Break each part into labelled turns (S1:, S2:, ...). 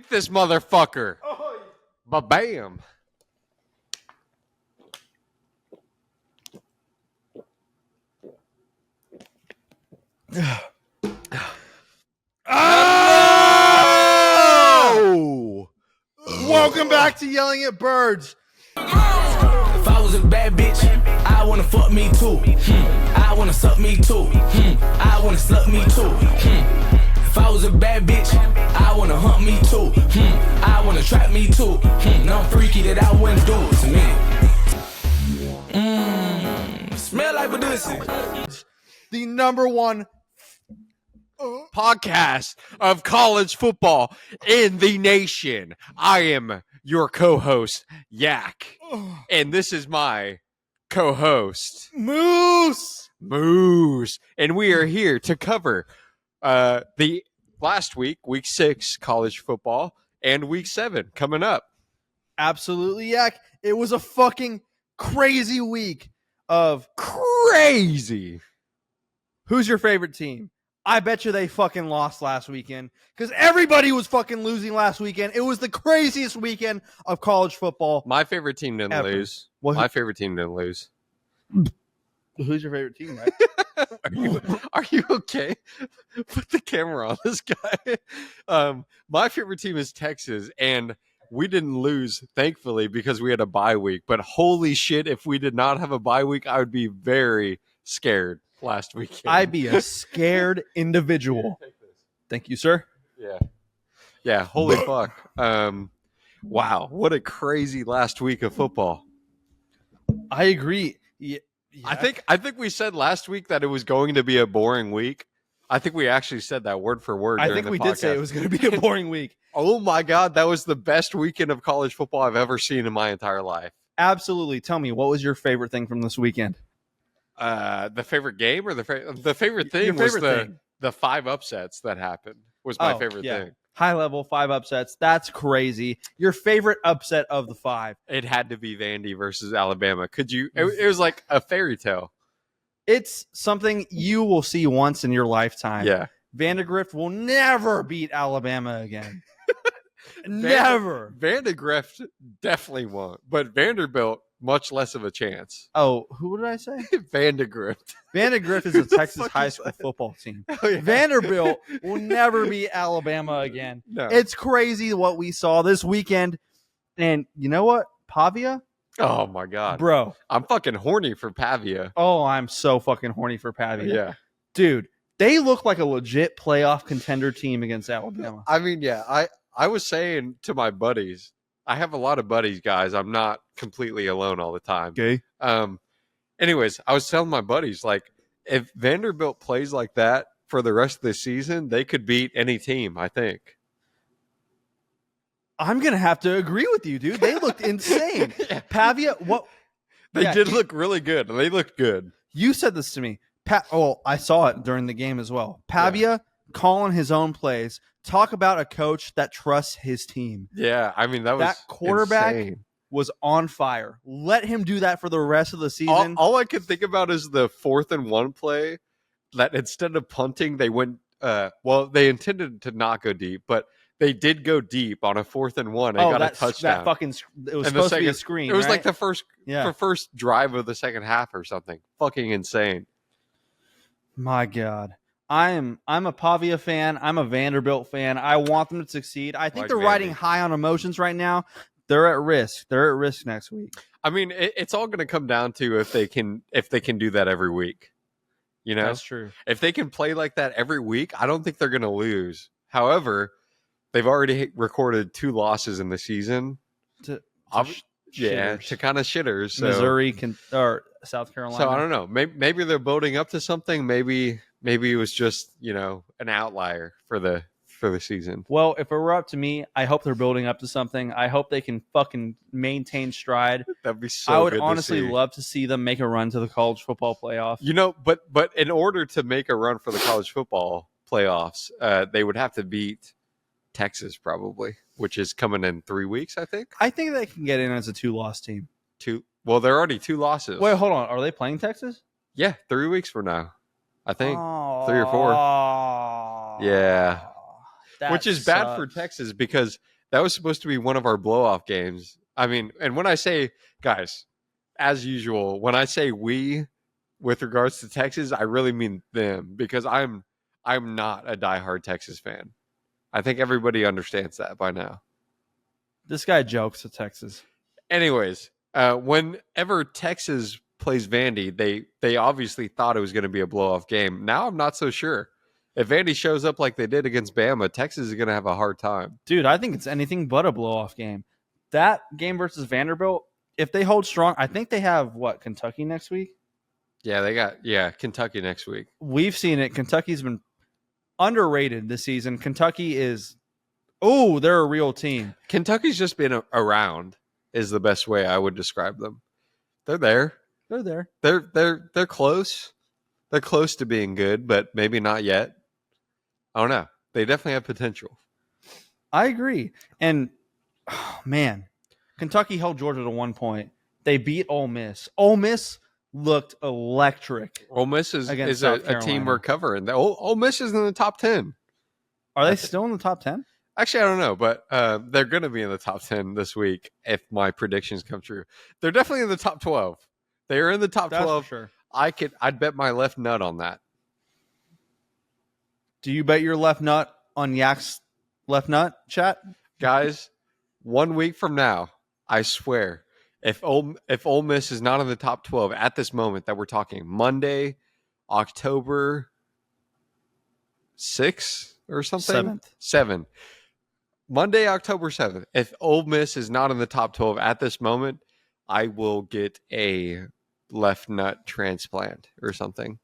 S1: Eat this motherfucker.
S2: Oh.
S1: Ba-bam.
S2: Oh! Welcome back to Yelling at Birds.
S3: If I was a bad bitch, I wanna fuck me too. I wanna suck me too. I wanna suck me too. If I was a bad bitch, I wanna hunt me too. I wanna trap me too. No freaky that I wouldn't do it to me. Smell like a pussy.
S2: The number one
S1: podcast of college football in the nation. I am your co-host, Yak. And this is my co-host,
S2: Moose.
S1: And we are here to cover the last week, week 6 college football, and week 7 coming up.
S2: Absolutely, Yak. It was a fucking crazy week of
S1: Crazy.
S2: Who's your favorite team? I bet you they fucking lost last weekend because everybody was fucking losing last weekend. It was the craziest weekend of college football.
S1: My favorite team didn't
S2: Ever.
S1: lose.
S2: Well,
S1: My favorite team didn't lose.
S2: Who's your favorite team, right?
S1: Are you okay? Put the camera on this guy. My favorite team is Texas, and we didn't lose, thankfully, because we had a bye week. But holy shit, if we did not have a bye week, I would be very scared last weekend.
S2: I'd be a scared individual. Thank you, sir.
S1: Yeah. Holy fuck. Wow, what a crazy last week of football.
S2: I agree. Yeah.
S1: I think we said last week that it was going to be a boring week. I think we actually said that word for word.
S2: I think we did say it was going to be a boring week.
S1: Oh my God, that was the best weekend of college football I've ever seen in my entire life.
S2: Absolutely. Tell me, what was your favorite thing from this weekend?
S1: The favorite game or the favorite thing
S2: Your
S1: was
S2: favorite thing.
S1: the 5 upsets that happened was my favorite thing.
S2: High level, 5 upsets. That's crazy. Your favorite upset of the 5?
S1: It had to be Vandy versus Alabama. Could you? It was like a fairy tale.
S2: It's something you will see once in your lifetime.
S1: Yeah.
S2: Vanderbilt will never beat Alabama again. Never.
S1: Vandergrift definitely won't, but Vanderbilt much less of a chance.
S2: Oh, who did I say?
S1: Vandergrift.
S2: Vanderbilt is a Texas
S1: fuck
S2: high
S1: is
S2: school
S1: that?
S2: football team.
S1: Oh, yeah.
S2: Vanderbilt will never beat Alabama again.
S1: No.
S2: It's crazy what we saw this weekend. And you know what? Pavia?
S1: Oh my God,
S2: Bro.
S1: I'm fucking horny for Pavia.
S2: Oh, I'm so fucking horny for Pavia.
S1: Yeah.
S2: Dude, they look like a legit playoff contender team against Alabama.
S1: I mean, yeah, I was saying to my buddies, I have a lot of buddies, guys. I'm not completely alone all the time.
S2: Okay.
S1: Anyways, I was telling my buddies, like, if Vanderbilt plays like that for the rest of the season, they could beat any team, I think.
S2: I'm going to have to agree with you, dude. They looked insane.
S1: Yeah.
S2: Pavia, what?
S1: They
S2: Yeah,
S1: did look really good. They looked good.
S2: You said this to me. I saw it during the game as well. Pavia calling his own plays. Talk about a coach that trusts his team.
S1: Yeah, I mean, that was
S2: quarterback
S1: insane.
S2: Was on fire. Let him do that for the rest of the season.
S1: All I could think about is the 4th and 1 play that instead of punting, they went, they intended to not go deep, but they did go deep on a 4th and 1 and got a touchdown.
S2: It was supposed to be a screen.
S1: It was
S2: right?
S1: like the first drive of the second half or something. Fucking insane.
S2: My God. I'm a Pavia fan. I'm a Vanderbilt fan. I want them to succeed. I think
S1: Like
S2: they're riding
S1: Vandy.
S2: high on emotions right now. They're at risk. They're at risk next week.
S1: I mean, it's all going to come down to if they can do that every week. You know,
S2: That's true.
S1: if they can play like that every week, I don't think they're going to lose. However, they've already recorded 2 losses in the season. To kind of shitters. So.
S2: Missouri or South Carolina.
S1: So I don't know. Maybe they're building up to something. Maybe it was just an outlier for the season.
S2: Well, if it were up to me, I hope they're building up to something. I hope they can fucking maintain stride.
S1: That'd be so.
S2: I would
S1: good
S2: honestly
S1: to see.
S2: love to see them make a run to the college football playoff.
S1: But in order to make a run for the college football playoffs, they would have to beat Texas probably, which is coming in 3 weeks, I think.
S2: I think they can get in as a 2-loss team.
S1: Well, they're already 2 losses.
S2: Wait, hold on. Are they playing Texas?
S1: Yeah, 3 weeks from now, I think. 3 or 4.
S2: Oh,
S1: Yeah.
S2: that
S1: Which is bad for
S2: sucks.
S1: Texas because That was supposed to be one of our blow-off games. I mean, and when I say, guys, as usual, when I say we with regards to Texas, I really mean them because I'm not a diehard Texas fan. I think everybody understands that by now.
S2: This guy jokes at Texas.
S1: Anyways, whenever Texas plays Vandy, they obviously thought it was going to be a blow-off game. Now I'm not so sure. If Vandy shows up like they did against Bama, Texas is going to have a hard time.
S2: Dude, I think it's anything but a blow-off game. That game versus Vanderbilt, if they hold strong, I think they have, Kentucky next week?
S1: Yeah, they got Kentucky next week.
S2: We've seen it. Kentucky's been underrated this season. Kentucky is, they're a real team.
S1: Kentucky's just been around is the best way I would describe them. They're there.
S2: They're there.
S1: They're close. They're close to being good, but maybe not yet. I don't know. They definitely have potential.
S2: I agree. And, man, Kentucky held Georgia to 1 point. They beat Ole Miss. Ole Miss looked electric.
S1: Ole Miss is a team we're covering. Ole Miss is in the top 10.
S2: Are they still in the top 10?
S1: Actually, I don't know, but they're going to be in the top 10 this week if my predictions come true. They're definitely in the top 12. They are in the top 12.
S2: For sure.
S1: I'd bet my left nut on that.
S2: Do you bet your left nut on Yak's left nut, chat?
S1: Guys, 1 week from now, I swear, if Ole Miss is not in the top 12 at this moment that we're talking, Monday, October 6th or something? 7th. Monday, October 7th. If Ole Miss is not in the top 12 at this moment, I will get a left nut transplant or something.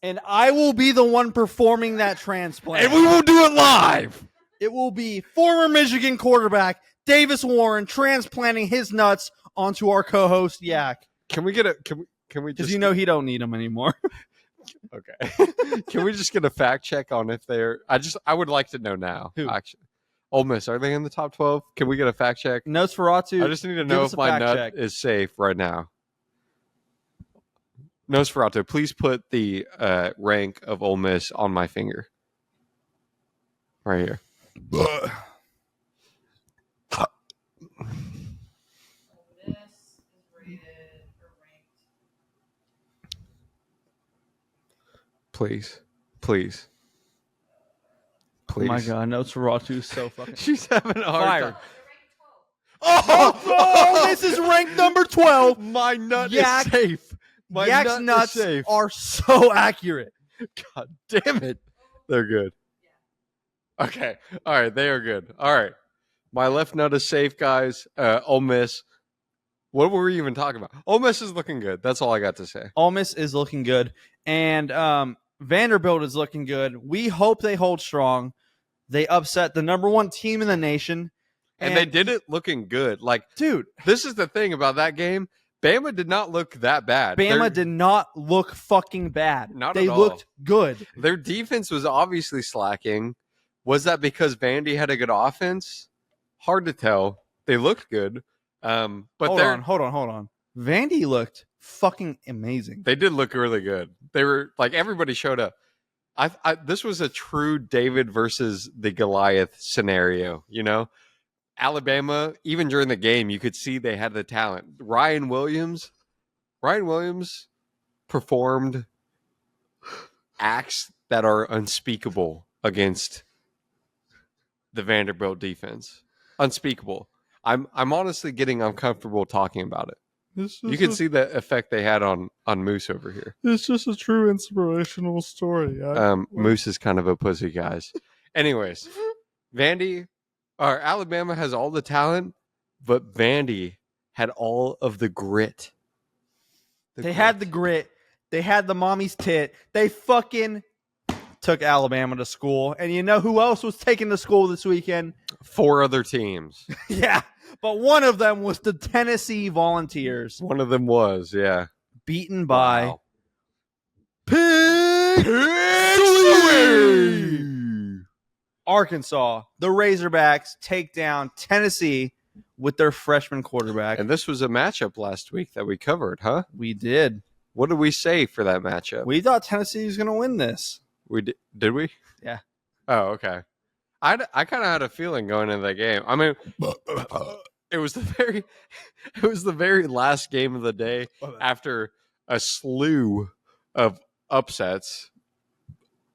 S2: And I will be the one performing that transplant.
S1: And we will do it live.
S2: It will be former Michigan quarterback Davis Warren transplanting his nuts onto our co-host Yak.
S1: Can we just
S2: because you know he don't need them anymore.
S1: Okay. Can we just get a fact check on if they're I would like to know now.
S2: Who?
S1: Actually. Ole Miss, are they in the top 12? Can we get a fact check?
S2: Nosferatu.
S1: I just need to know if my nut is safe right now. Nosferatu, please put the rank of Ole Miss on my finger. Right here. Please.
S2: Oh my God, Nosferatu is so fucking.
S1: She's having a hard time.
S2: Oh, this is ranked number 12.
S1: My nut is safe. My
S2: Yak's nuts are so accurate.
S1: God damn it. They're good. Okay. All right. They are good. All right. My left nut is safe, guys. Ole Miss. What were we even talking about? Ole Miss is looking good. That's all I got to say.
S2: Ole Miss is looking good. And Vanderbilt is looking good. We hope they hold strong. They upset the number 1 team in the nation.
S1: And they did it looking good. Like,
S2: dude,
S1: this is the thing about that game. Bama did not look that bad.
S2: Bama did not look fucking bad.
S1: Not
S2: they
S1: at all.
S2: looked good.
S1: Their defense was obviously slacking. Was that because Vandy had a good offense? Hard to tell. They looked good. But
S2: hold on. Vandy looked fucking amazing.
S1: They did look really good. They were like, everybody showed up. This was a true David versus the Goliath scenario, you know? Alabama, even during the game, you could see they had the talent. Ryan Williams performed acts that are unspeakable against the Vanderbilt defense. Unspeakable. I'm honestly getting uncomfortable talking about it. You can see the effect they had on Moose over here.
S2: It's just a true inspirational story.
S1: Moose is kind of a pussy, guys. Anyways, Alabama has all the talent, but Vandy had all of the grit.
S2: They had the grit. They had the mommy's tit. They fucking took Alabama to school. And you know who else was taken to school this weekend?
S1: 4 other teams.
S2: Yeah, but one of them was the Tennessee Volunteers.
S1: One of them was, yeah.
S2: Beaten by Arkansas. The Razorbacks take down Tennessee with their freshman quarterback.
S1: And this was a matchup last week that we covered, huh?
S2: We did.
S1: What did we say for that matchup?
S2: We thought Tennessee was going to win this.
S1: Did we?
S2: Yeah.
S1: Oh, okay. I kind of had a feeling going into that game. I mean, it was the very last game of the day after a slew of upsets.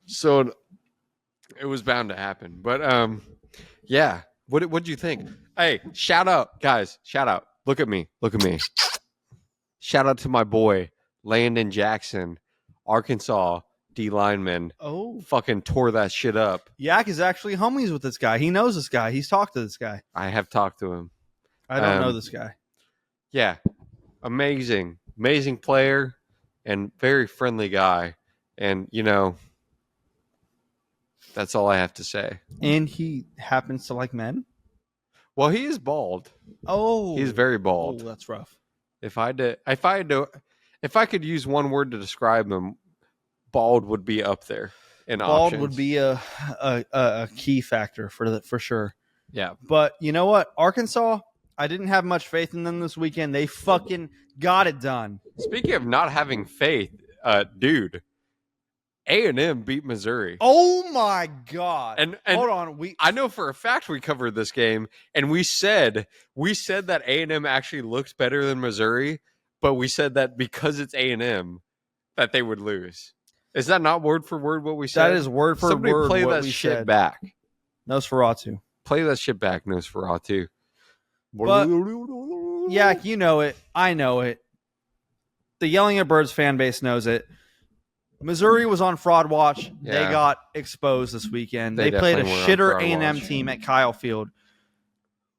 S1: So it was bound to happen. But yeah. What'd you think? Hey, shout out, guys. Shout out. Look at me. Shout out to my boy Landon Jackson, Arkansas D lineman.
S2: Oh,
S1: Fucking tore that shit up.
S2: Yak is actually homies with this guy. He knows this guy. He's talked to this guy.
S1: I have talked to him.
S2: I don't know this guy.
S1: Yeah, amazing player and very friendly guy. And that's all I have to say.
S2: And he happens to like men.
S1: Well, he is bald.
S2: Oh,
S1: He's very bald.
S2: Oh, that's rough.
S1: If I could use one word to describe him, bald would be up there. In
S2: Bald
S1: options.
S2: would be a key factor for sure.
S1: Yeah.
S2: But you know what? Arkansas, I didn't have much faith in them this weekend. They fucking got it done.
S1: Speaking of not having faith, dude, A&M beat Missouri.
S2: Oh my god!
S1: And
S2: hold on,
S1: I know for a fact we covered this game, and we said that A&M actually looked better than Missouri, but we said that because it's A&M, that they would lose. Is that not word for word what we said?
S2: That is word for
S1: Somebody
S2: word.
S1: play
S2: what
S1: that
S2: we
S1: shit
S2: said.
S1: back.
S2: Nosferatu.
S1: Play that shit back, Nosferatu.
S2: But Yak, you know it. I know it. The Yelling at Birds fan base knows it. Missouri was on fraud watch.
S1: Yeah.
S2: They got exposed this weekend.
S1: They
S2: They played a
S1: definitely were on
S2: shitter
S1: fraud
S2: A&M
S1: watch.
S2: team at Kyle Field.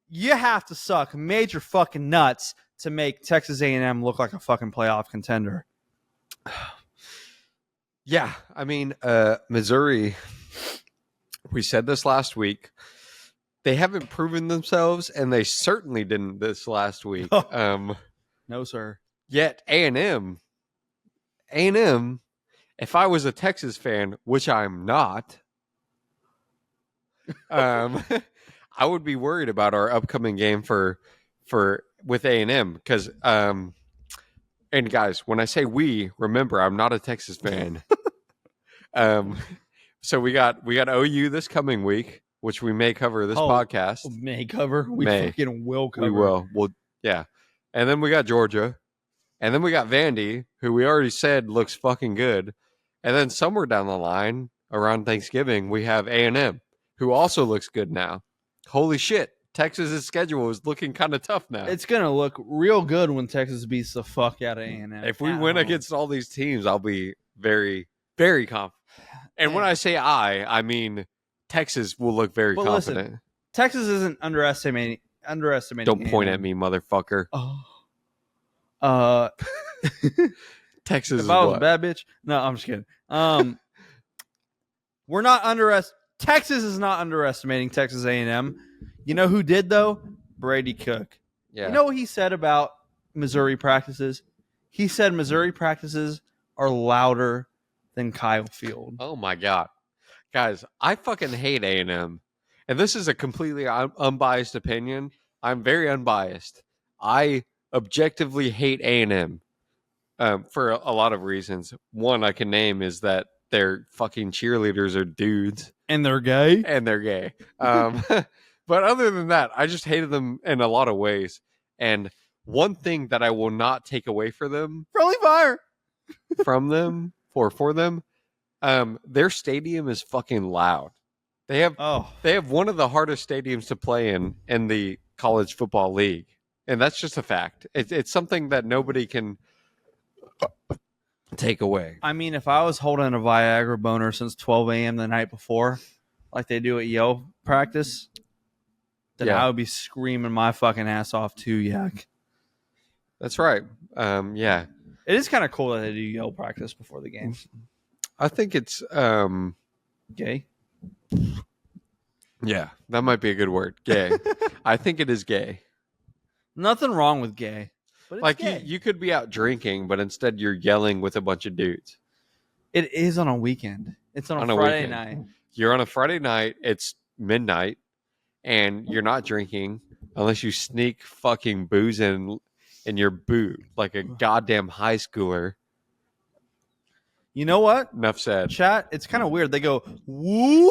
S2: You have to suck major fucking nuts to make Texas A&M look like a fucking playoff contender.
S1: Yeah, I mean, Missouri, we said this last week. They haven't proven themselves, and they certainly didn't this last week.
S2: No, sir.
S1: Yet A&M, if I was a Texas fan, which I'm not, I would be worried about our upcoming game with A&M because and guys, when I say we, remember I'm not a Texas fan. So we got OU this coming week, which we may cover this podcast.
S2: May cover. We
S1: May.
S2: fucking will cover.
S1: We will. Well, yeah. And then we got Georgia. And then we got Vandy, who we already said looks fucking good. And then somewhere down the line, around Thanksgiving, we have A&M, who also looks good now. Holy shit. Texas's schedule is looking kind of tough now.
S2: It's going to look real good when Texas beats the fuck out of A&M.
S1: If we win against all these teams, I'll be very, very confident. And when I say I mean Texas will look very confident.
S2: Listen, Texas isn't underestimating.
S1: Don't point at me, motherfucker. Texas
S2: if
S1: is
S2: I was
S1: what?
S2: a bad bitch. No, I'm just kidding. We're not Texas is not underestimating Texas A&M. You know who did though? Brady Cook.
S1: Yeah.
S2: You know what he said about Missouri practices? He said Missouri practices are louder than Kyle Field.
S1: Oh my god, guys, I fucking hate A&M, and this is a completely unbiased opinion. I'm very unbiased. I objectively hate A&M for a lot of reasons. One I can name is that their fucking cheerleaders are dudes
S2: And they're gay?
S1: and they're gay. But other than that, I just hated them in a lot of ways. And one thing that I will not take away for them,
S2: Friendly fire.
S1: from them, for them, their stadium is fucking loud. They have one of the hardest stadiums to play in the college football league, and that's just a fact. It's something that nobody can take away.
S2: I mean, if I was holding a Viagra boner since 12 a.m. the night before, like they do at Yale practice, then
S1: Yeah.
S2: I would be screaming my fucking ass off too, Yak.
S1: That's right. Yeah,
S2: It is kind of cool that they do Yale practice before the game.
S1: I think it's
S2: Gay?
S1: yeah, that might be a good word. Gay. I think it is gay.
S2: Nothing wrong with gay. But it's
S1: Like
S2: gay.
S1: you could be out drinking, but instead you're yelling with a bunch of dudes.
S2: It is on a weekend. It's on a
S1: On a
S2: Friday
S1: weekend.
S2: night.
S1: You're on a Friday night, it's midnight, and you're not drinking unless you sneak fucking booze in your boot like a goddamn high schooler.
S2: You know what?
S1: Enough said.
S2: Chat, it's kind of weird. They go, woo!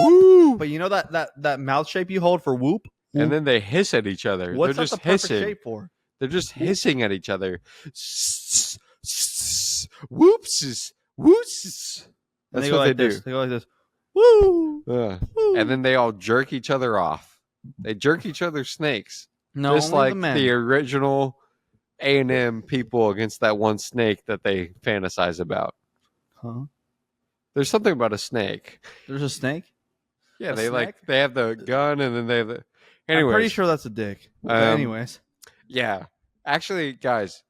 S1: Woo!
S2: But you know that mouth shape you hold for whoop?
S1: And then they hiss at each other.
S2: What's
S1: They're
S2: that
S1: just
S2: the perfect
S1: hissing.
S2: shape for?
S1: They're just hissing at each other. Whoops. Whoops.
S2: And
S1: That's
S2: they go
S1: what
S2: like
S1: they
S2: this.
S1: do.
S2: They go like this. Woo! Woo.
S1: And then they all jerk each other off. They jerk each other's snakes.
S2: No,
S1: just
S2: only
S1: like
S2: the men.
S1: the original A&M people against that one snake that they fantasize about.
S2: Huh?
S1: There's something about a snake.
S2: There's a snake?
S1: Yeah,
S2: A
S1: they
S2: snake?
S1: they have the gun and then they have the. Anyways,
S2: I'm pretty sure that's a dick. But anyways.
S1: Yeah, actually, guys,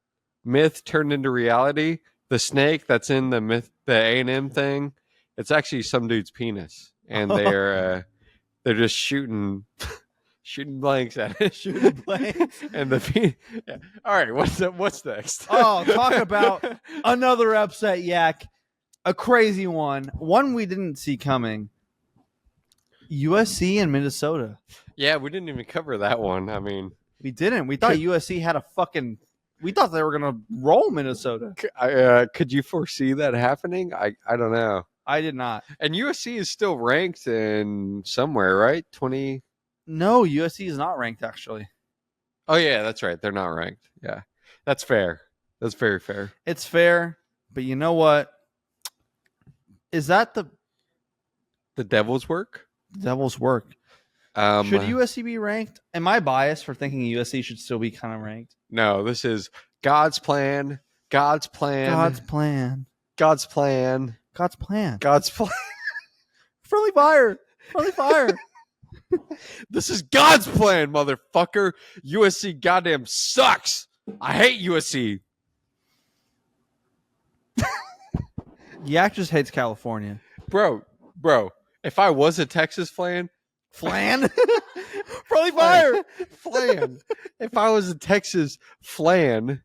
S1: myth turned into reality. The snake that's in the A&M thing, it's actually some dude's penis, and they're just shooting blanks at it.
S2: Shooting blanks.
S1: And yeah. All right, what's next?
S2: Oh, talk about another upset, Yak. A crazy one. One we didn't see coming. USC and Minnesota.
S1: Yeah, we didn't even cover that one. I mean,
S2: We didn't. We thought USC had a fucking. We thought they were gonna roll Minnesota.
S1: could you foresee that happening? I don't know.
S2: I did not.
S1: And USC is still ranked in somewhere, right? 20.
S2: No, USC is not ranked actually.
S1: Oh yeah, that's right. They're not ranked. Yeah, that's fair. That's very fair.
S2: It's fair, but you know what? Is that the
S1: Devil's work.
S2: devil's work? Should USC be ranked? Am I biased for thinking USC should still be kind of ranked?
S1: No, this is God's plan. God's plan.
S2: God's plan.
S1: God's plan.
S2: God's plan.
S1: God's plan.
S2: Friendly fire. Friendly fire.
S1: This is God's plan, motherfucker. USC goddamn sucks. I hate USC.
S2: Yak just hates California.
S1: Bro, if I was a Texas fan,
S2: Flan? Friendly fire.
S1: flan. If I was a Texas flan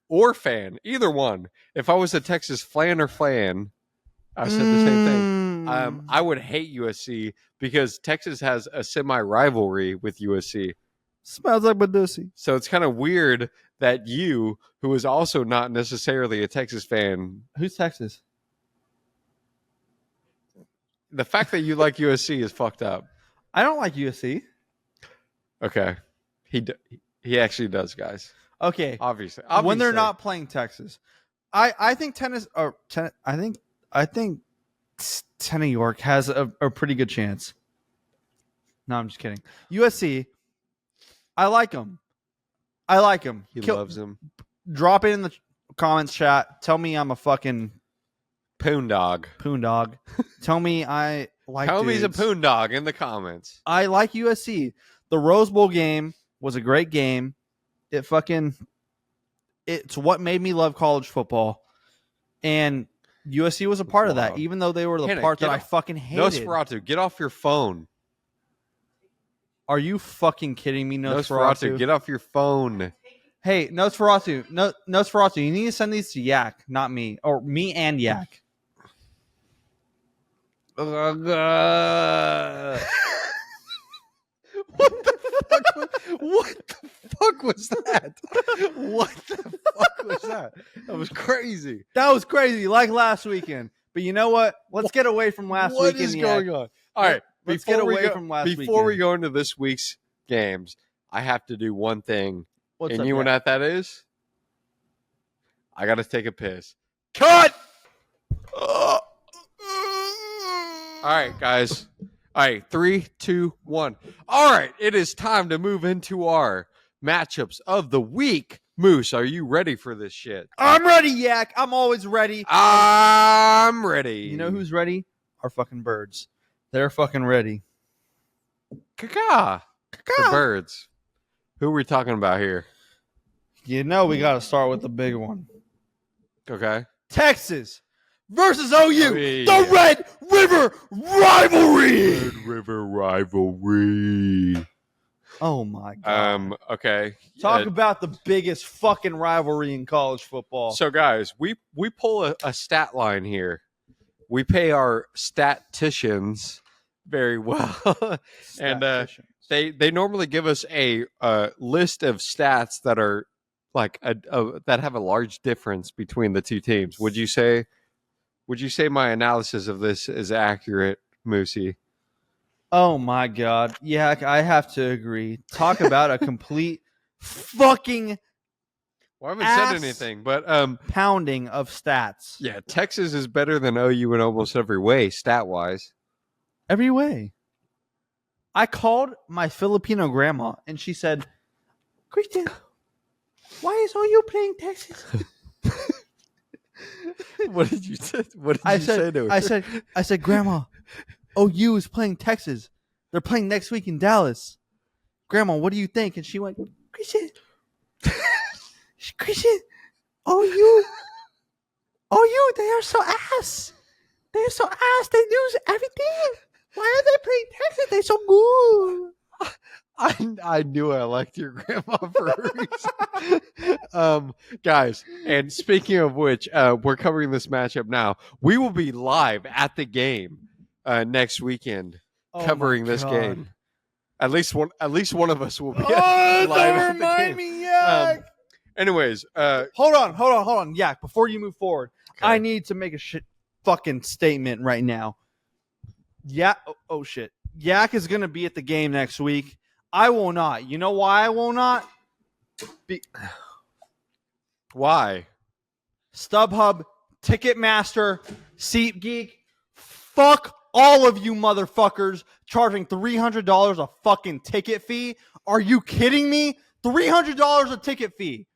S1: or fan, either one. If I was a Texas flan or fan, I said the same thing. I would hate USC because Texas has a semi-rivalry with USC.
S2: Smells like Badusi.
S1: So it's kind of weird that you, who is also not necessarily a Texas fan,
S2: Who's Texas?
S1: the fact that you like USC is fucked up.
S2: I don't like USC.
S1: Okay, he actually does, guys.
S2: Okay.
S1: Obviously,
S2: When they're not playing Texas, I think I think Tennessee York has a pretty good chance. No, I'm just kidding. USC, I like them.
S1: He loves him.
S2: Drop it in the comments chat. Tell me I'm a fucking
S1: Poon dog.
S2: Tell me I like.
S1: Tell me he's a
S2: dudes.
S1: poon dog in the comments.
S2: I like USC. The Rose Bowl game was a great game. It's what made me love college football. And USC was a part of
S1: Wow.
S2: that, even though they were the
S1: Hannah,
S2: part
S1: get
S2: that I
S1: off-
S2: fucking hated.
S1: Nosferatu, get off your phone.
S2: Are you fucking kidding me, Nosferatu?
S1: Get off your phone.
S2: Hey, Nosferatu, you need to send these to Yak, not me. Or me and Yak.
S1: What the fuck was that? What the fuck was that? That was crazy.
S2: That was crazy, like last weekend. But you know what? Let's get away from last
S1: What
S2: weekend.
S1: is going on? All right,
S2: Let's get away from last
S1: Before we
S2: weekend.
S1: go into this week's games, I have to do one thing.
S2: What's
S1: and
S2: up,
S1: you know
S2: Yak?
S1: what that is? I got to take a piss. Cut! All right, guys. All right, 3, 2, 1. All right, it is time to move into our matchups of the week. Moose, are you ready for this shit?
S2: I'm ready, Yak. I'm always ready.
S1: I'm ready.
S2: You know who's ready? Our fucking birds. They're fucking ready.
S1: Caca. The birds. Who are we talking about here?
S2: You know we got to start with the big one.
S1: Okay.
S2: Texas versus OU.
S1: yeah.
S2: The Red River Rivalry.
S1: Red River Rivalry.
S2: Oh my god.
S1: Okay.
S2: Talk about the biggest fucking rivalry in college football.
S1: So guys, we pull a stat line here. We pay our statisticians very well. And
S2: Statisticians.
S1: they normally give us a list of stats that are like that have a large difference between the two teams. Would you say my analysis of this is accurate Moosey.
S2: Oh my God. Yeah, I have to agree. Talk about a complete fucking
S1: Well, I haven't
S2: Ass.
S1: said anything, but
S2: pounding of stats.
S1: yeah, Texas is better than OU in almost every way, stat wise.
S2: Every way. I called my Filipino grandma and she said, Christian, why is OU playing Texas?
S1: What did you say? What did you say to her?
S2: I said, Grandma, OU is playing Texas. They're playing next week in Dallas. Grandma, what do you think? And she went, Christian, OU, they are so ass. They're so ass. They lose everything. Why are they playing Texas? They're so good.
S1: I knew I liked your grandma for a reason. Guys, and speaking of which, we're covering this matchup now. We will be live at the game next weekend, covering this game. At least one of us will be live at the game.
S2: Me, Yak.
S1: Anyways,
S2: hold on, Yak. Before you move forward,
S1: okay.
S2: I need to make a fucking statement right now. Yak, oh shit, Yak is gonna be at the game next week. I will not. You know why I will not?
S1: Why?
S2: StubHub, Ticketmaster, SeatGeek, fuck all of you motherfuckers charging $300 a fucking ticket fee. Are you kidding me? $300 a ticket fee.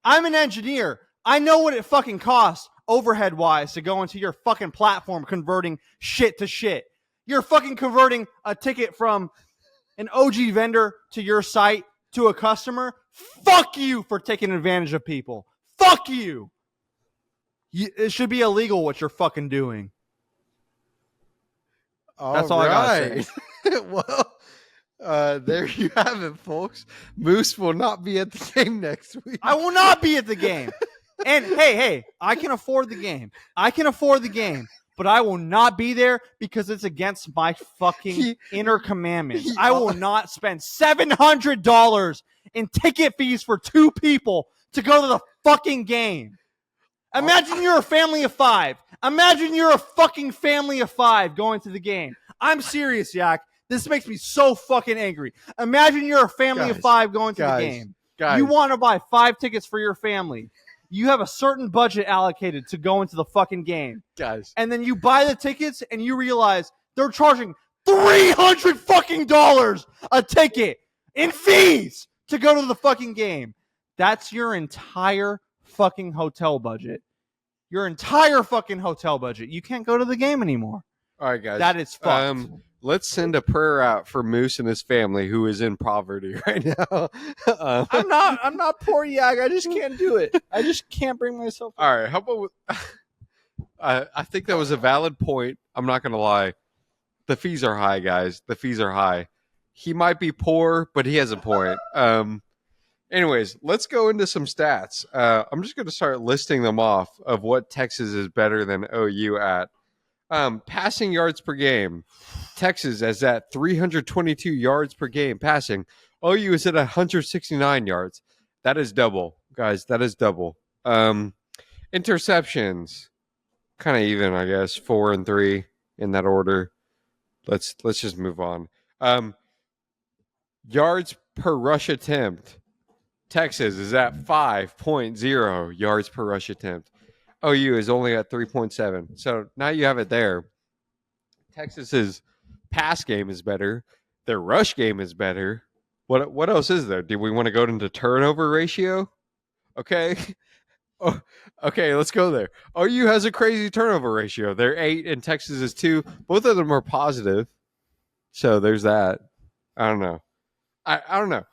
S2: I'm an engineer. I know what it fucking costs overhead-wise to go into your fucking platform converting shit to shit. You're fucking converting a ticket from an OG vendor to your site to a customer. Fuck you for taking advantage of people. Fuck you. It should be illegal what you're fucking doing. That's all I gotta say.
S1: Well, there you have it, folks. Moose will not be at the game next week.
S2: I will not be at the game. And hey, I can afford the game. But I will not be there because it's against my fucking inner commandments. I will not spend $700 in ticket fees for two people to go to the fucking game. Imagine you're a family of five. Imagine you're a fucking family of five going to the game. I'm serious, Yak. This makes me so fucking angry. Imagine you're a family of five going to the game. You want to buy 5 tickets for your family. You have a certain budget allocated to go into the fucking game.
S1: Guys.
S2: And then you buy the tickets and you realize they're charging $300 fucking a ticket in fees to go to the fucking game. That's your entire fucking hotel budget. Your entire fucking hotel budget. You can't go to the game anymore.
S1: All right, guys.
S2: That is fucked.
S1: Let's send a prayer out for Moose and his family who is in poverty right now.
S2: I'm not poor, Yak. I just can't do it. I just can't bring myself.
S1: All right. How about I think that was a valid point. I'm not going to lie. The fees are high, guys. The fees are high. He might be poor, but he has a point. Anyways, let's go into some stats. I'm just going to start listing them off of what Texas is better than OU at. Passing yards per game. Texas is at 322 yards per game passing. OU is at 169 yards. That is double, guys. That is double. Interceptions, kind of even, I guess. 4 and 3 in that order. Let's just move on. Yards per rush attempt. Texas is at 5.0 yards per rush attempt. OU is only at 3.7. So now you have it there. Texas's pass game is better. Their rush game is better. What else is there? Do we want to go into turnover ratio? Okay. Oh, okay, let's go there. OU has a crazy turnover ratio. They're 8 and Texas is 2. Both of them are positive. So there's that. I don't know. I don't know.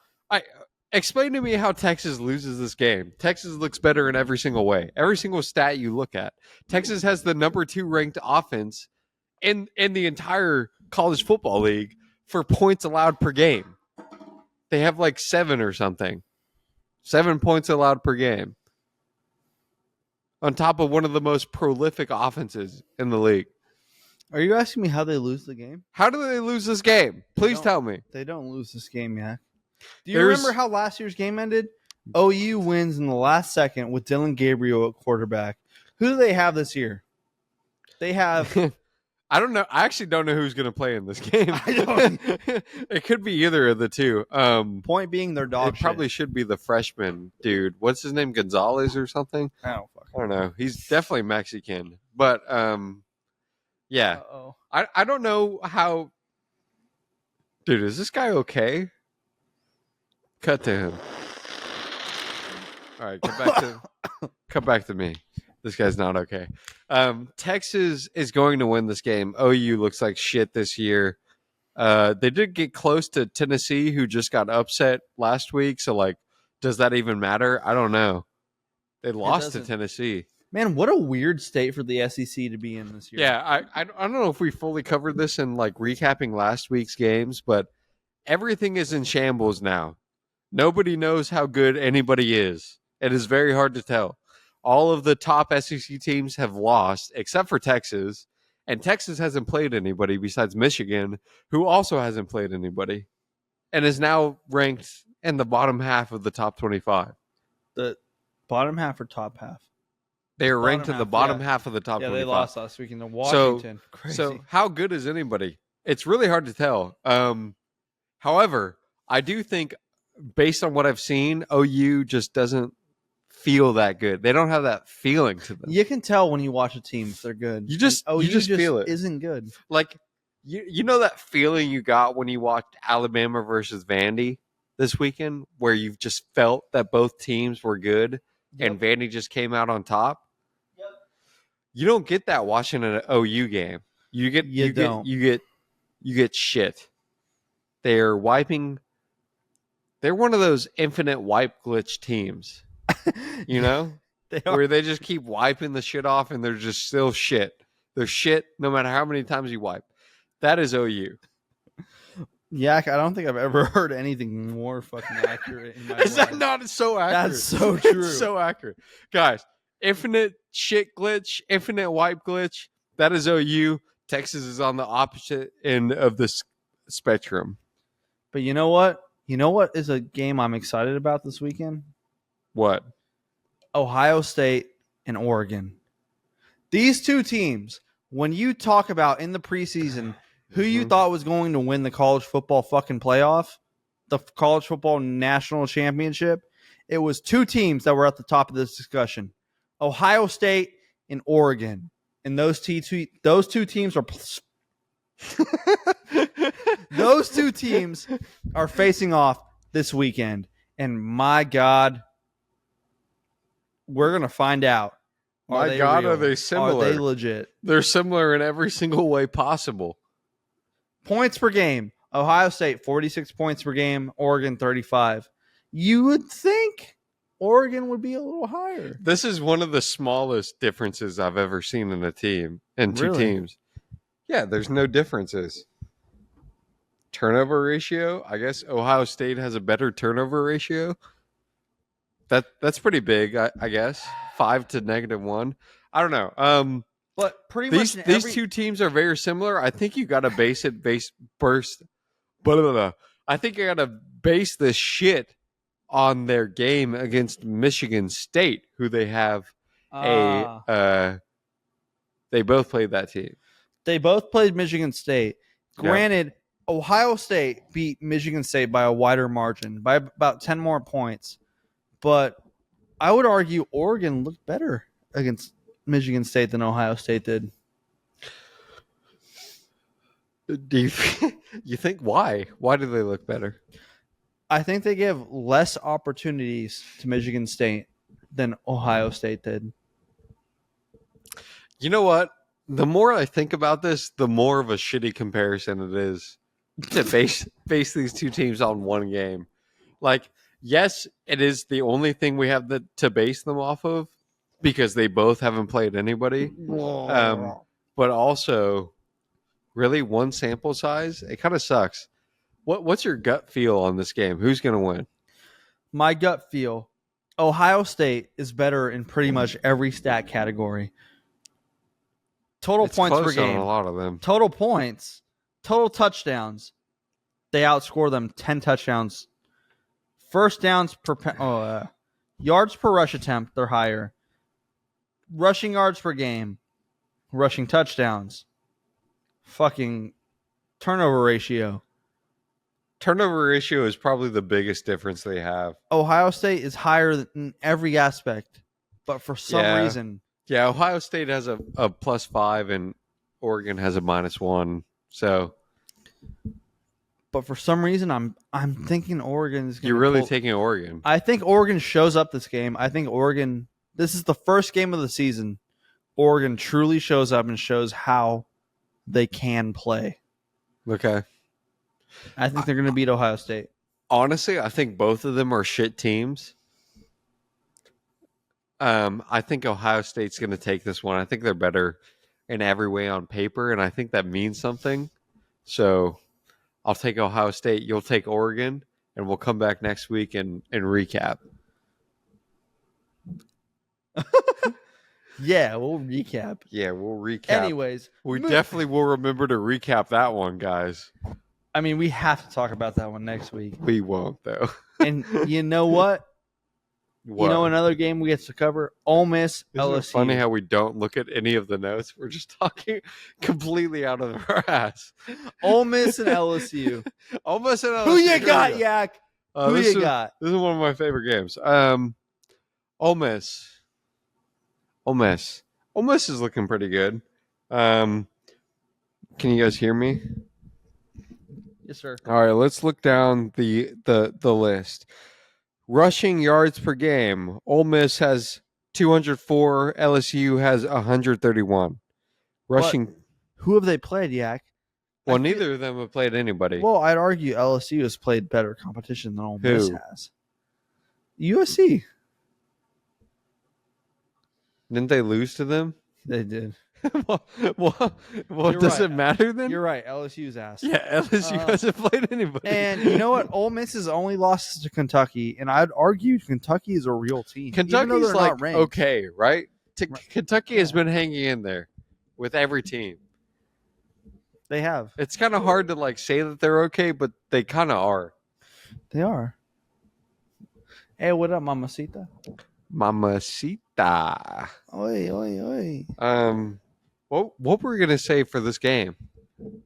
S1: Explain to me how Texas loses this game. Texas looks better in every single way. Every single stat you look at. Texas has the number 2 ranked offense in the entire college football league for points allowed per game. They have like 7 or something. 7 points allowed per game. On top of one of the most prolific offenses in the league.
S2: Are you asking me how they lose the game?
S1: How do they lose this game? Please tell me.
S2: They don't lose this game, yeah. Do you remember how last year's game ended? OU wins in the last second with Dylan Gabriel at quarterback. Who do they have this year? They have
S1: I don't know. I actually don't know who's going to play in this game.
S2: I don't-
S1: It could be either of the two.
S2: Point being, they're dog
S1: It probably should be the freshman dude. What's his name? Gonzalez or something?
S2: shit. Oh, fuck.
S1: I don't know. He's definitely Mexican. But yeah.
S2: Uh-oh.
S1: I don't know how. Dude, is this guy okay? Cut to him. All right, come back to me. This guy's not okay. Texas is going to win this game. OU looks like shit this year. They did get close to Tennessee, who just got upset last week. So, like, does that even matter? I don't know. They lost to
S2: doesn't.
S1: Tennessee.
S2: Man, what a weird state for the SEC to be in this year.
S1: Yeah, I don't know if we fully covered this in like recapping last week's games, but everything is in shambles now. Nobody knows how good anybody is. It is very hard to tell. All of the top SEC teams have lost, except for Texas, and Texas hasn't played anybody besides Michigan, who also hasn't played anybody, and is now ranked in the bottom half of the top 25.
S2: The bottom half or top half?
S1: They are
S2: Bottom
S1: ranked in the
S2: half,
S1: bottom
S2: yeah.
S1: half of the top
S2: Yeah,
S1: 25.
S2: they lost last week in Washington. Crazy.
S1: So how good is anybody? It's really hard to tell. However, I do think, based on what I've seen, OU just doesn't feel that good. They don't have that feeling to them.
S2: You can tell when you watch a team if they're good.
S1: You just-
S2: And
S1: you
S2: OU
S1: just feel it.
S2: Isn't good.
S1: Like, you know that feeling you got when you watched Alabama versus Vandy this weekend, where you just felt that both teams were good and Vandy just came out on top?
S2: Yep.
S1: You don't get that watching an OU game. You get shit. They're wiping. They're one of those infinite wipe glitch teams, you know,
S2: They are.
S1: where they just keep wiping the shit off and they're just still shit. They're shit no matter how many times you wipe. That is OU.
S2: Yak, I don't think I've ever heard anything more fucking accurate in my
S1: Is
S2: life.
S1: that not so accurate?
S2: That's so true.
S1: It's so accurate. Guys, infinite shit glitch, infinite wipe glitch. That is OU. Texas is on the opposite end of the spectrum.
S2: But you know what? You know what is a game I'm excited about this weekend?
S1: What?
S2: Ohio State and Oregon. These two teams, when you talk about in the preseason who you thought was going to win the college football fucking playoff, the college football national championship, it was two teams that were at the top of this discussion. Ohio State and Oregon. And those two teams are those two teams are facing off this weekend. And my God, we're gonna find out.
S1: My God,
S2: real?
S1: are they similar?
S2: Are they legit?
S1: They're similar in every single way possible.
S2: Points per game. Ohio State, 46 points per game. Oregon, 35. You would think Oregon would be a little higher.
S1: This is one of the smallest differences I've ever seen in a team, in two
S2: Really?
S1: teams. Yeah, there's no differences. Turnover ratio, I guess Ohio State has a better turnover ratio. That's pretty big, I guess. 5 to -1. I don't know.
S2: But pretty much
S1: These two teams are very similar. I think you got to I think you got to base this shit on their game against Michigan State, who they have they both played that team.
S2: They both played Michigan State.
S1: Yeah.
S2: Granted, Ohio State beat Michigan State by a wider margin, by about 10 more points. But I would argue Oregon looked better against Michigan State than Ohio State did.
S1: Do you think why? Why do they look better?
S2: I think they give less opportunities to Michigan State than Ohio State did.
S1: You know what? The more I think about this, the more of a shitty comparison it is to base these two teams on one game. Like, yes, it is the only thing we have to base them off of because they both haven't played anybody. But also, really, one sample size, it kind of sucks. What's your gut feel on this game? Who's going to win?
S2: My gut feel, Ohio State is better in pretty much every stat category. Total
S1: It's
S2: points per
S1: close on
S2: game.
S1: a lot of them.
S2: Total points. Total touchdowns. They outscore them 10 touchdowns. First downs per yards per rush attempt, they're higher. Rushing yards per game. Rushing touchdowns. fucking turnover ratio.
S1: Turnover ratio is probably the biggest difference they have.
S2: Ohio State is higher in every aspect, but for some reason,
S1: Yeah, Ohio State has a +5 and Oregon has a -1. So
S2: but for some reason, I'm thinking Oregon is going to.
S1: you're really taking Oregon.
S2: I think Oregon shows up this game. I think Oregon. This is the first game of the season. Oregon truly shows up and shows how they can play.
S1: Okay.
S2: I think they're going to beat Ohio State.
S1: Honestly, I think both of them are shit teams. I think Ohio State's going to take this one. I think they're better in every way on paper, and I think that means something. So I'll take Ohio State. You'll take Oregon, and we'll come back next week and recap.
S2: Yeah, we'll recap.
S1: Yeah, we'll recap.
S2: Anyways,
S1: we definitely will remember to recap that one, guys.
S2: I mean, we have to talk about that one next week.
S1: We won't, though.
S2: And you know what?
S1: What?
S2: You know another game we get to cover? Ole Miss,
S1: Isn't
S2: LSU.
S1: it funny how we don't look at any of the notes? We're just talking completely out of our ass.
S2: Ole Miss and LSU.
S1: Ole Miss and LSU.
S2: Who you got, Yak? Who you got?
S1: This is one of my favorite games. Ole Miss. Ole Miss. Ole Miss is looking pretty good. Can you guys hear me?
S2: Yes, sir.
S1: All right, let's look down the list. Rushing yards per game. Ole Miss has 204. LSU has 131. Rushing.
S2: Who have they played, Yak?
S1: Well, neither of them have played anybody.
S2: Well, I'd argue LSU has played better competition than Ole
S1: Who?
S2: Miss has. USC.
S1: Didn't they lose to them?
S2: They did.
S1: well,
S2: You're
S1: does
S2: right.
S1: it matter then?
S2: You're right. LSU's ass.
S1: Yeah, LSU hasn't played anybody.
S2: And you know what? Ole Miss's only losses to Kentucky, and I'd argue Kentucky is a real team. even though
S1: Kentucky's
S2: they're
S1: like
S2: not ranked.
S1: okay, right?
S2: Right.
S1: Kentucky has been hanging in there with every team.
S2: They have.
S1: It's kind of hard to like say that they're okay, but they kind of are.
S2: They are. Hey, what up, Mamacita?
S1: Mamacita.
S2: Oi, oi, oi.
S1: What were we gonna say for this game?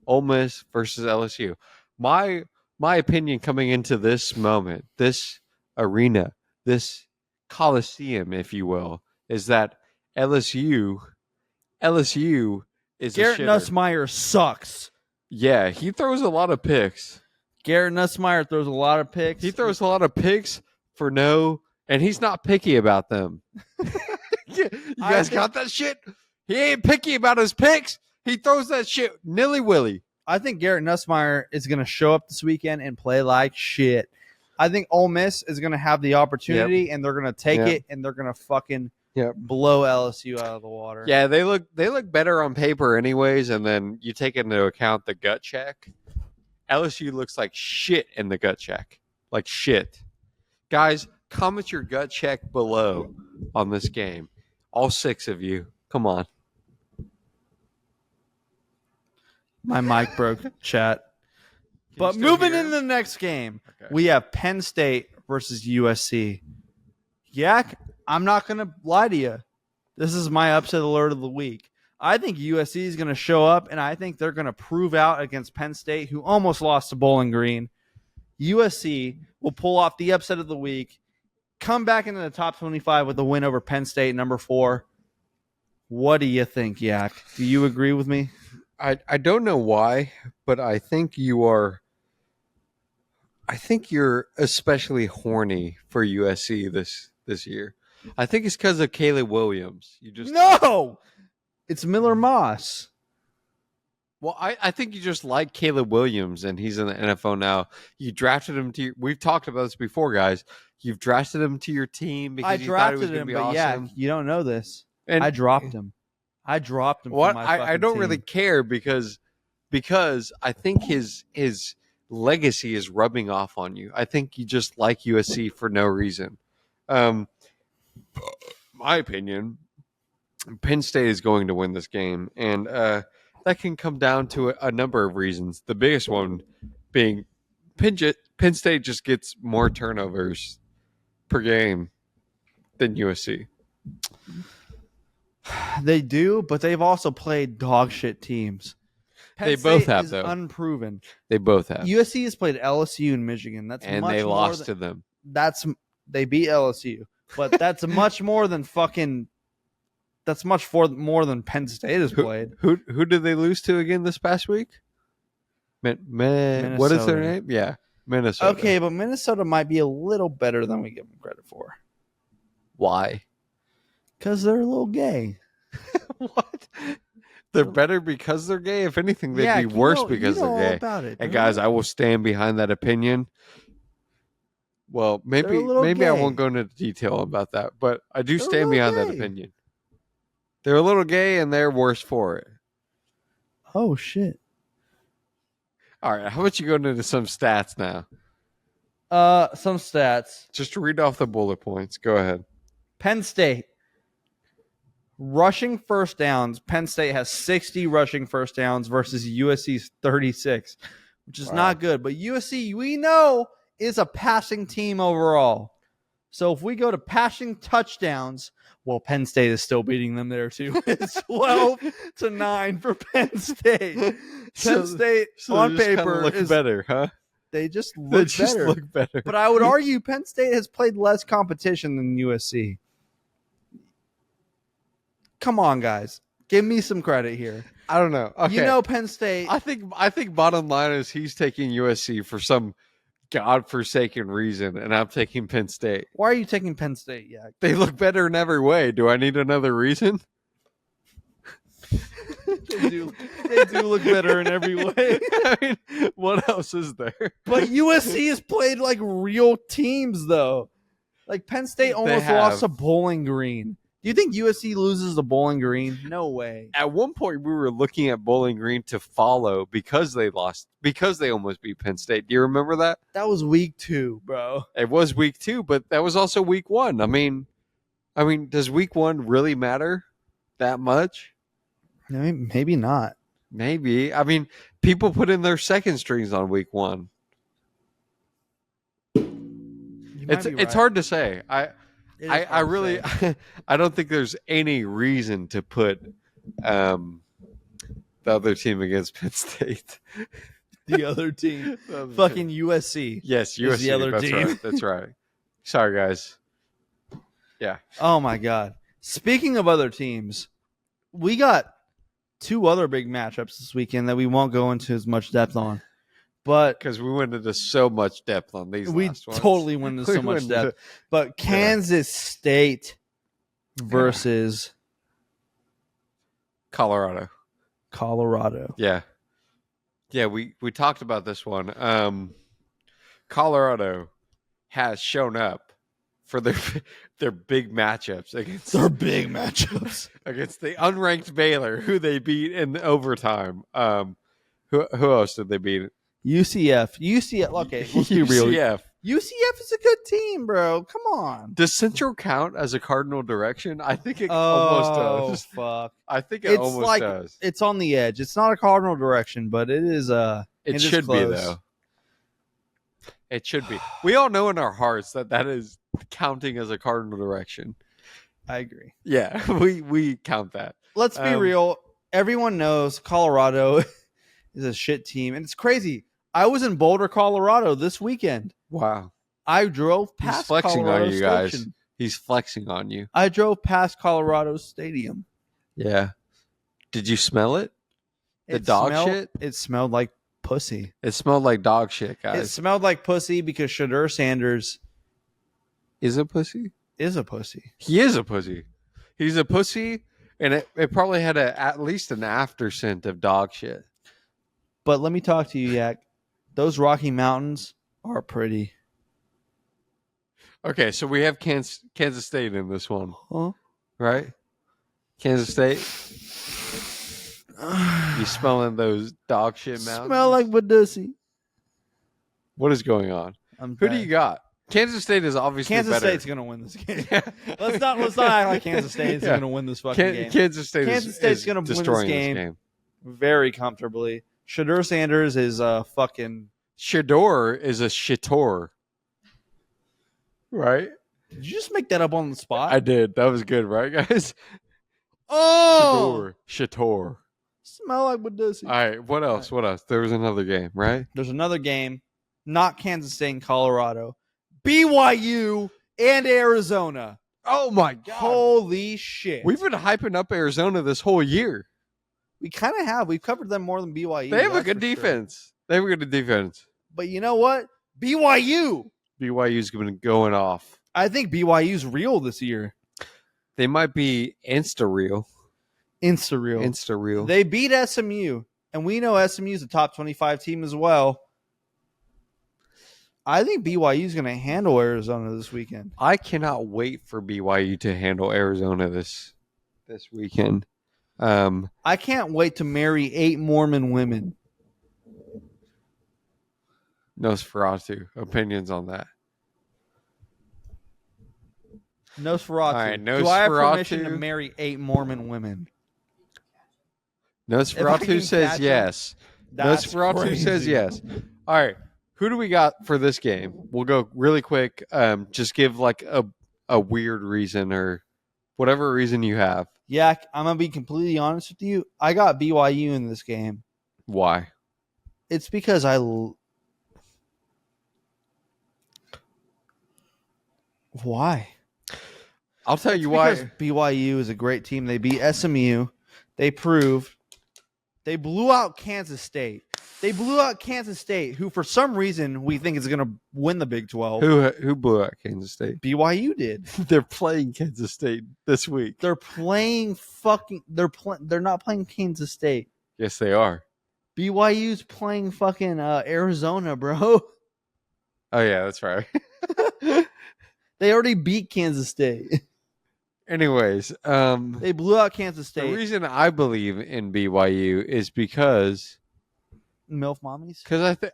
S1: Ole Miss versus LSU. My opinion coming into this moment, this arena, this coliseum, if you will, is that LSU is
S2: Garrett
S1: a shitter.
S2: Nussmeier sucks.
S1: Yeah, he throws a lot of picks.
S2: Garrett Nussmeier throws a lot of picks.
S1: He throws a lot of picks for no, and he's not picky about them. You guys got that shit? He ain't picky about his picks. He throws that shit nilly-willy.
S2: I think Garrett Nussmeier is going to show up this weekend and play like shit. I think Ole Miss is going to have the opportunity, and they're going to take it, and they're going to fucking blow LSU out of the water.
S1: Yeah, they look better on paper anyways, and then you take into account the gut check. LSU looks like shit in the gut check. Like shit. Guys, comment your gut check below on this game. All 6 of you. Come on.
S2: My mic broke, chat. But moving into the next game, we have Penn State versus USC. Yak, I'm not going to lie to you. This is my upset alert of the week. I think USC is going to show up, and I think they're going to prove out against Penn State, who almost lost to Bowling Green. USC will pull off the upset of the week, come back into the top 25 with a win over Penn State, number 4. What do you think, Yak? Do you agree with me?
S1: I don't know why, but I think you're especially horny for USC this year. I think it's because of Caleb Williams.
S2: No! It's Miller Moss.
S1: Well, I think you just like Caleb Williams, and he's in the NFL now. You drafted him we've talked about this before, guys. You've drafted him to your team because you thought he was going to be awesome.
S2: Yeah, you don't know this. And I dropped him.
S1: What? I don't really care because I think his legacy is rubbing off on you. I think you just like USC for no reason. My opinion, Penn State is going to win this game, and that can come down to a number of reasons. The biggest one being Penn State just gets more turnovers per game than USC.
S2: They do, but they've also played dog shit teams. Penn
S1: They
S2: State
S1: both have,
S2: is
S1: though.
S2: unproven.
S1: They both have.
S2: USC has played LSU and Michigan. That's
S1: And
S2: much
S1: they
S2: more
S1: lost
S2: than,
S1: to them.
S2: they beat LSU, but that's much more than fucking. That's more than Penn State has played.
S1: Who did they lose to again this past week? What is their
S2: Minnesota.
S1: name? Yeah, Minnesota.
S2: Okay, but Minnesota might be a little better than we give them credit for
S1: Why?
S2: because they're a little gay.
S1: What? They're better because they're gay. If anything, they'd
S2: Yeah,
S1: be worse
S2: you
S1: because
S2: know all
S1: they're gay.
S2: about it,
S1: And
S2: bro.
S1: guys, I will stand behind that opinion. Well, maybe
S2: They're a little
S1: I
S2: gay.
S1: won't go into detail about that, but I do
S2: They're a
S1: stand
S2: little
S1: behind that
S2: gay.
S1: opinion. They're a little gay and they're worse for it.
S2: Oh shit.
S1: All right, how about you go into some stats now?
S2: Some stats.
S1: Just to read off the bullet points. Go ahead.
S2: Penn State rushing first downs. Penn State has 60 rushing first downs versus USC's 36, which is not good. But USC, we know, is a passing team overall. So if we go to passing touchdowns, well, Penn State is still beating them there too. It's 12-9 for Penn State. Penn State on
S1: they just kinda
S2: paper
S1: look
S2: is
S1: better, huh?
S2: they just
S1: They
S2: look
S1: just
S2: better.
S1: look better.
S2: But I would argue Penn State has played less competition than USC. Come on, guys. Give me some credit here.
S1: I don't know. Okay.
S2: You know Penn State.
S1: I think bottom line is he's taking USC for some godforsaken reason, and I'm taking Penn State.
S2: Why are you taking Penn State? Yeah.
S1: They look better in every way. Do I need another reason?
S2: They do look better in every way.
S1: I mean, what else is there?
S2: But USC has played like real teams, though. Like Penn State almost
S1: have.
S2: lost to Bowling Green. Do you think USC loses to Bowling Green? No way.
S1: At one point, we were looking at Bowling Green to follow because they lost, because they almost beat Penn State. Do you remember that?
S2: That was week 2, bro.
S1: It was week 2, but that was also week 1. I mean, does week 1 really matter that much?
S2: Maybe not.
S1: Maybe. I mean, people put in their second strings on week 1. It's hard to say. I really I don't think there's any reason to put the other team against Penn State.
S2: the other team. Fucking USC.
S1: Yes, USC.
S2: Is the other
S1: that's
S2: team.
S1: right. That's right. Sorry, guys. Yeah.
S2: Oh my god. Speaking of other teams, we got 2 other big matchups this weekend that we won't go into as much depth on. But
S1: Because we went into so much depth on these
S2: we
S1: last ones.
S2: totally went into so
S1: We
S2: much
S1: went
S2: depth. But Kansas State versus
S1: Colorado.
S2: Colorado.
S1: Yeah. Yeah, we talked about this one. Colorado has shown up for their big matchups against
S2: They're big matchups.
S1: against the unranked Baylor, who they beat in overtime. Who else did they beat?
S2: UCF. Okay, let's be real.
S1: UCF.
S2: UCF is a good team, bro. Come on.
S1: Does Central count as a cardinal direction? I think it almost does.
S2: Fuck.
S1: I think it
S2: It's
S1: almost
S2: like
S1: does.
S2: it's on the edge. It's not a cardinal direction, but it is
S1: It
S2: is
S1: should be
S2: close.
S1: though. It should be. We all know in our hearts that is counting as a cardinal direction.
S2: I agree.
S1: Yeah, we count that.
S2: Let's be real. Everyone knows Colorado is a shit team, and it's crazy. I was in Boulder, Colorado this weekend.
S1: Wow.
S2: I drove
S1: He's
S2: past
S1: flexing
S2: Colorado
S1: on you guys.
S2: Station.
S1: He's flexing on you.
S2: I drove past Colorado Stadium.
S1: Yeah. Did you smell it? The
S2: It
S1: dog
S2: smelled-
S1: shit?
S2: It smelled like pussy.
S1: It smelled like dog shit,
S2: It
S1: guys.
S2: smelled like pussy because Shadur Sanders
S1: Is a pussy?
S2: is a pussy.
S1: He is a pussy. He's a pussy, and it probably had at least an after scent of dog shit.
S2: But let me talk to you, Yak. Those Rocky Mountains are pretty.
S1: Okay, so we have Kansas State in this one,
S2: Huh?
S1: right? Kansas State. You smelling those dog shit mountains?
S2: Smell like pussy.
S1: What is going on? Who do you got? Kansas State is obviously
S2: Kansas
S1: better.
S2: State's gonna win this game. let's not act like Kansas State is
S1: Yeah.
S2: gonna win this fucking game.
S1: Kansas State
S2: Kansas
S1: is
S2: State's gonna win this
S1: destroying
S2: game. Very comfortably. Shadur Sanders is fucking.
S1: Shador is a shitor. Right?
S2: Did you just make that up on the spot?
S1: I did. That was good, right, guys?
S2: Oh,
S1: Shitor.
S2: Smell like Badusi.
S1: All right, what else? What else? There was another game, right?
S2: There's another game, not Kansas State and Colorado. BYU and Arizona.
S1: Oh my god!
S2: Holy shit.
S1: We've been hyping up Arizona this whole year.
S2: We kind of have. We've covered them more than BYU.
S1: They have a
S2: that's
S1: good
S2: for sure.
S1: defense. They have a good defense.
S2: But you know what? BYU.
S1: BYU's been going off.
S2: I think BYU's real this year.
S1: They might be insta-real.
S2: Insta-real.
S1: Insta-real.
S2: They beat SMU, and we know SMU's a top 25 team as well. I think BYU's going to handle Arizona this weekend.
S1: I cannot wait for BYU to handle Arizona this weekend.
S2: I can't wait to marry 8 Mormon women.
S1: Nosferatu. Opinions on that.
S2: Nosferatu.
S1: All right,
S2: Do I have
S1: Nosferatu.
S2: permission to marry 8 Mormon women?
S1: Nosferatu says yes. Nosferatu says yes. All right. Who do we got for this game? We'll go really quick. Just give like a weird reason or whatever reason you have.
S2: Yak, I'm going to be completely honest with you. I got BYU in this game.
S1: Why?
S2: It's because Why?
S1: I'll tell you
S2: Because
S1: why.
S2: BYU is a great team. They beat SMU. They proved. They blew out Kansas State. Who for some reason we think is going to win the Big 12.
S1: Who blew out Kansas State?
S2: BYU did.
S1: They're playing Kansas State this week.
S2: They're not playing Kansas State.
S1: Yes, they are.
S2: BYU's playing fucking Arizona, bro.
S1: Oh yeah, that's right.
S2: They already beat Kansas State.
S1: Anyways,
S2: They blew out Kansas
S1: the
S2: State.
S1: reason I believe in BYU is because
S2: MILF mommies.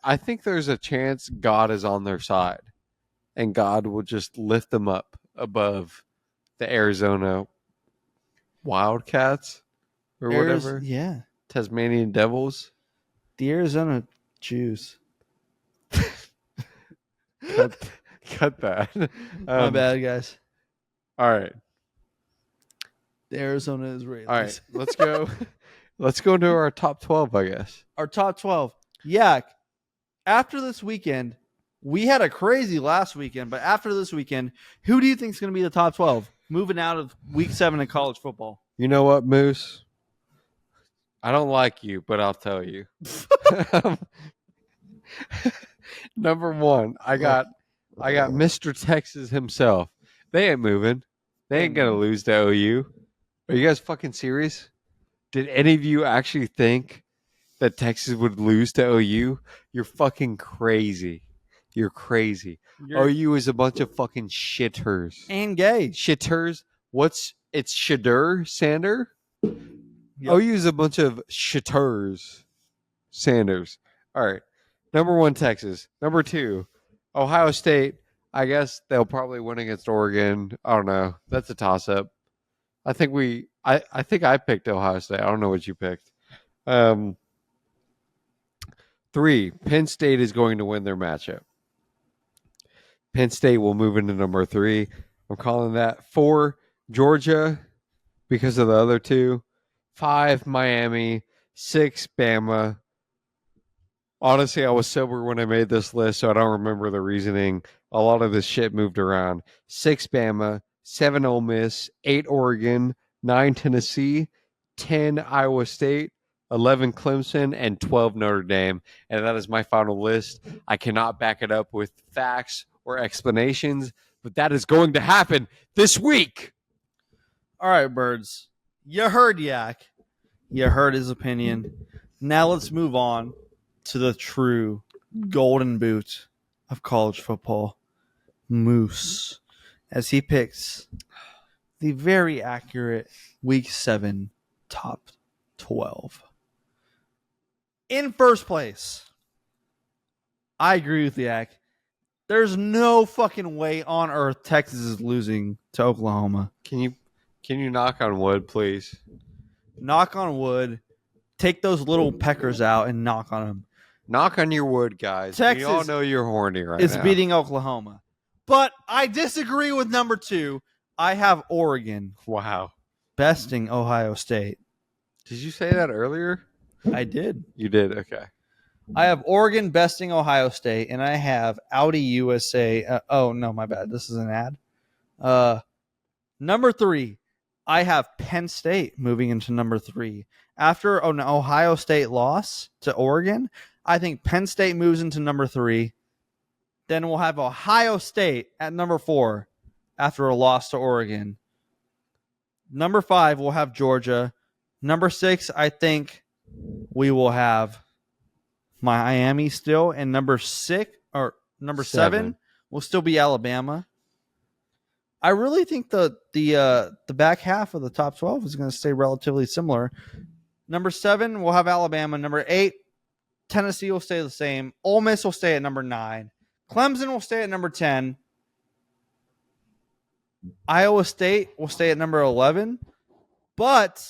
S1: I think there's a chance God is on their side, and God will just lift them up above the Arizona Wildcats or whatever,
S2: Yeah.
S1: Tasmanian Devils.
S2: The Arizona Jews.
S1: Cut that.
S2: My bad, guys.
S1: All right.
S2: The Arizona Israelis.
S1: All right, let's go. Let's go into our top 12, I guess.
S2: Our top 12. Yak, after this weekend, we had a crazy last weekend, but after this weekend, who do you think is going to be the top 12 moving out of week 7 in college football?
S1: You know what, Moose? I don't like you, but I'll tell you. Number 1, I got Mr. Texas himself. They ain't moving. They ain't going to lose to OU. Are you guys fucking serious? Did any of you actually think that Texas would lose to OU? You're fucking crazy. You're crazy. OU is a bunch of fucking shitters.
S2: And gay.
S1: Shitters? It's Shadur Sander?
S2: Yep.
S1: OU is a bunch of shitters. Sanders. All right. Number 1, Texas. Number 2, Ohio State. I guess they'll probably win against Oregon. I don't know. That's a toss-up. I think I picked Ohio State. I don't know what you picked. 3, Penn State is going to win their matchup. Penn State will move into number 3. I'm calling that. 4, Georgia, because of the other 2. 5, Miami. 6, Bama. Honestly, I was sober when I made this list, so I don't remember the reasoning. A lot of this shit moved around. 6, Bama. 7, Ole Miss. 8, Oregon. 9, Tennessee. 10, Iowa State. 11, Clemson. And 12, Notre Dame. And that is my final list. I cannot back it up with facts or explanations, but that is going to happen this week.
S2: All right, birds. You heard Yak. You heard his opinion. Now let's move on to the true golden boot of college football, Moose, as he picks the very accurate Week 7 top 12. In first place, I agree with Yak. There's no fucking way on earth Texas is losing to Oklahoma.
S1: Can you knock on wood, please?
S2: Knock on wood. Take those little peckers out and knock on them.
S1: Knock on your wood, guys.
S2: Texas
S1: we all know you're horny right
S2: It's
S1: now.
S2: beating Oklahoma. But I disagree with number 2. I have Oregon
S1: Wow.
S2: besting Ohio State.
S1: Did you say that earlier?
S2: I did.
S1: You did. Okay.
S2: I have Oregon besting Ohio State, and I have Audi USA. Oh, no, my bad. This is an ad. Number 3, I have Penn State moving into number 3. After an Ohio State loss to Oregon, I think Penn State moves into number 3. Then we'll have Ohio State at number 4 after a loss to Oregon. Number 5, we'll have Georgia. Number 6, I think we will have Miami still. And number 7 will still be Alabama. I really think the back half of the top 12 is going to stay relatively similar. Number 7, we'll have Alabama. Number 8, Tennessee will stay the same. Ole Miss will stay at number 9. Clemson will stay at number 10. Iowa State will stay at number 11. But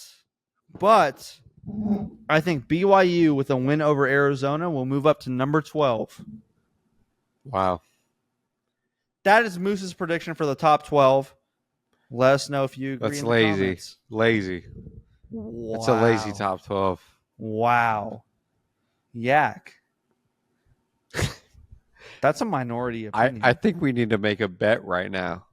S2: I think BYU with a win over Arizona will move up to number 12.
S1: Wow.
S2: That is Moose's prediction for the top 12. Let us know if you agree.
S1: That's
S2: in the
S1: lazy.
S2: comments.
S1: Lazy.
S2: Wow.
S1: It's a lazy top 12.
S2: Wow. Yak. That's a minority opinion.
S1: I think we need to make a bet right now.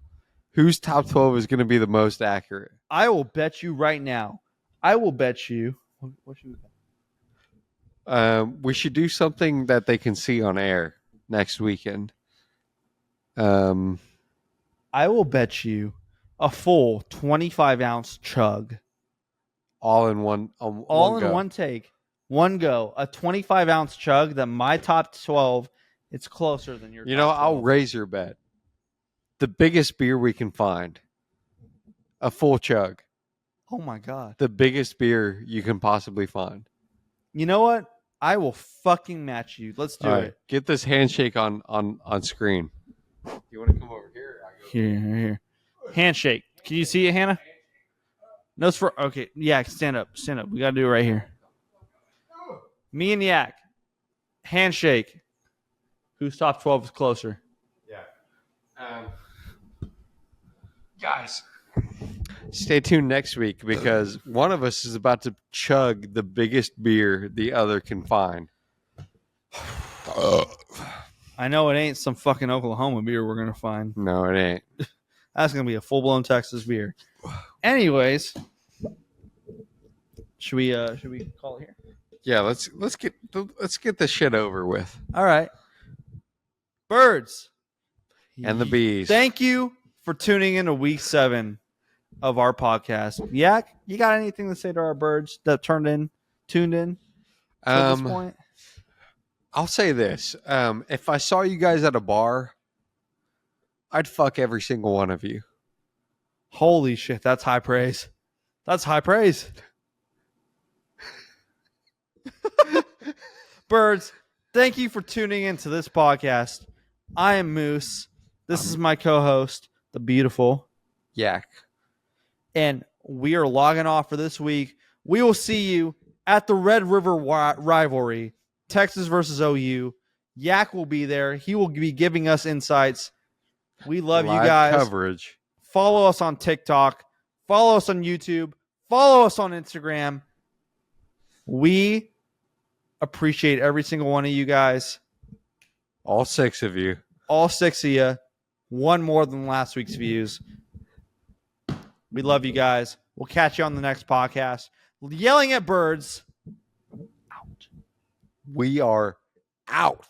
S1: Whose top 12 is going to be the most accurate?
S2: I will bet you right now. I will bet you. What should we bet?
S1: We should do something that they can see on air next weekend.
S2: I will bet you a full 25-ounce chug.
S1: All in one.
S2: One take. One go. A 25-ounce chug that my top 12, it's closer than your top 12.
S1: I'll raise your bet. The biggest beer we can find. A full chug.
S2: Oh, my God.
S1: The biggest beer you can possibly find.
S2: You know what? I will fucking match you. Let's do it.
S1: Get this handshake on screen. You want to come over here?
S2: Here. Handshake. Can you see it, Hannah? No, okay. Yak, stand up. We got to do it right here. Me and Yak. Handshake. Whose top 12 is closer?
S1: Yeah. Guys, stay tuned next week because one of us is about to chug the biggest beer the other can find.
S2: I know it ain't some fucking Oklahoma beer we're going to find.
S1: No, it ain't.
S2: That's going to be a full-blown Texas beer. Anyways, should we call it here?
S1: Yeah, let's get this shit over with.
S2: All right. Birds
S1: And the bees.
S2: Thank you for tuning in to week 7 of our podcast. Yak, you got anything to say to our birds that tuned in at this point?
S1: I'll say this. If I saw you guys at a bar, I'd fuck every single one of you.
S2: Holy shit, that's high praise. That's high praise. Birds, thank you for tuning into this podcast. I am Moose. This is my co-host, the beautiful
S1: Yak.
S2: And we are logging off for this week. We will see you at the Red River rivalry, Texas versus OU. Yak will be there. He will be giving us insights. We love
S1: Live
S2: you guys.
S1: Coverage.
S2: Follow us on TikTok. Follow us on YouTube. Follow us on Instagram. We appreciate every single one of you guys.
S1: All 6 of you.
S2: All 6 of you. One more than last week's views. We love you guys. We'll catch you on the next podcast. Yelling at birds. Out.
S1: We are out.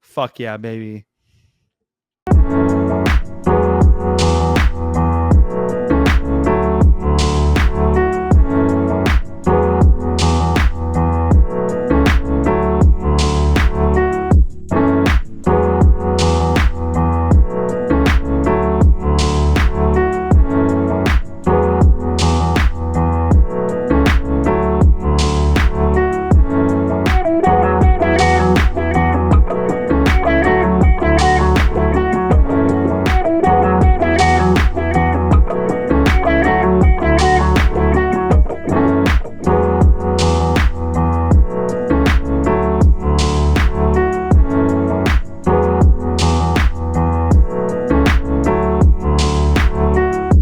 S2: Fuck yeah, baby.